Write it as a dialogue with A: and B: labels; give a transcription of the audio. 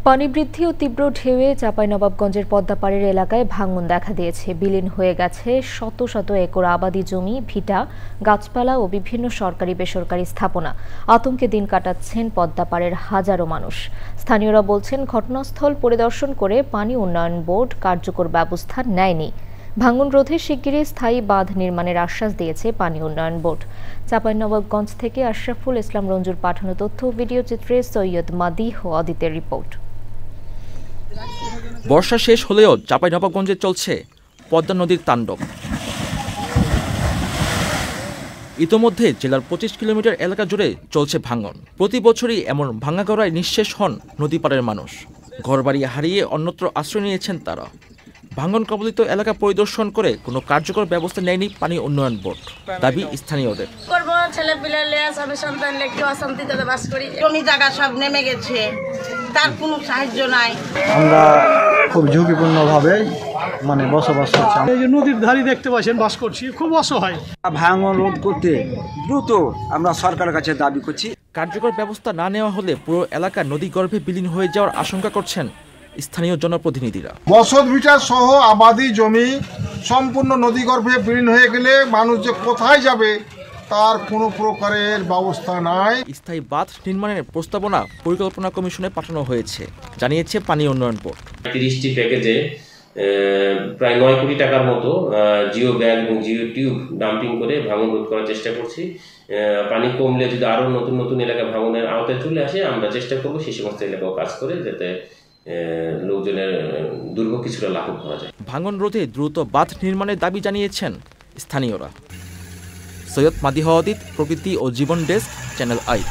A: পানি বৃদ্ধি ও তীব্র ঢেউয়ে চাঁপাইনবাবগঞ্জের পদ্মাপাড়ের এলাকায় ভাঙন দেখা দিয়েছে। বিলীন হয়ে গেছে শত শত একর আবাদি জমি, ভিটা, গাছপালা ও বিভিন্ন সরকারি বেসরকারি স্থাপনা। আতঙ্কে দিন কাটাচ্ছেন পদ্মাপাড়ের হাজারো মানুষ। স্থানীয়রা বলছেন, ঘটনাস্থল পরিদর্শন করে পানি উন্নয়ন বোর্ড কার্যকর ব্যবস্থা নেয়নি। ভাঙন রোধে শিগগিরই স্থায়ী বাঁধ নির্মাণের আশ্বাস দিয়েছে পানি উন্নয়ন বোর্ড। চাঁপাইনবাবগঞ্জ থেকে আশরাফুল ইসলাম রঞ্জুর পাঠানো তথ্য, ভিডিও চিত্রে সৈয়দ মাদি ও অদিতের রিপোর্ট।
B: বর্ষা শেষ হলেও চাঁপাইনবাবগঞ্জে চলছে পদ্মা নদীর তাণ্ডব। ইতোমধ্যে জেলার 25 কিলোমিটার এলাকা জুড়ে চলছে ভাঙন। প্রতি বছরই এমন ভাঙাগড়ায় নিঃশেষ হন নদীপাড়ের মানুষ। ঘরবাড়ি হারিয়ে অন্যত্র আশ্রয় নিয়েছেন তারা। ভাঙন কবলিত এলাকা পরিদর্শন করে কোনো কার্যকর ব্যবস্থা নেয়নি পানি উন্নয়ন বোর্ড, দাবি স্থানীয়দের।
C: জমি জায়গা সব নেমে গেছে, তার কোনো সাহায্য নাই।
D: আমরা খুব ঝুঁকিপূর্ণভাবে বসবাস করছি।
E: এই যে নদীর ধারে দেখতে পাচ্ছেন, বাস করছি, খুব অসহায়।
F: ভাঙন রোধ করতে দ্রুত আমরা সরকারের কাছে দাবি করছি।
B: কার্যকর ব্যবস্থা না নেওয়া হলে পুরো এলাকা নদীগর্ভে বিলীন হয়ে যাওয়ার আশঙ্কা করছেন স্থানীয় জনপ্রতিনিধিরা।
G: বসত ভিটা সহ আবাদি জমি সম্পূর্ণ নদীগর্ভে বিলীন হয়ে গেলে মানুষ যে কোথায় যাবে তার কোনো প্রকারের ব্যবস্থা নাই।
B: স্থায়ী বাঁধ নির্মাণের প্রস্তাবনা পরিকল্পনা কমিশনে পাঠানো হয়েছে, জানিয়েছে পানি উন্নয়ন বোর্ড।
H: 30টি প্যাকেজে প্রায় 9 কোটি টাকার মতো জিও ব্যাগ এবং জিও টিউব ডাম্পিং করে ভাঙন রোধ করার চেষ্টা করছি। পানি কমলে যদি আরও নতুন নতুন এলাকা ভাঙনের আওতায় চলে আসে, আমরা চেষ্টা করবো সেই সমস্ত এলাকাও কাজ করে যাতে লোকজনের দুর্ভোগ কিছুটা লাঘব করা যায়।
B: ভাঙন রোধে দ্রুত বাঁধ নির্মাণের দাবি জানিয়েছেন স্থানীয়রা। সৈয়দ মাদি, প্রকৃতি ও জীবন ডেস্ক, চ্যানেল আই।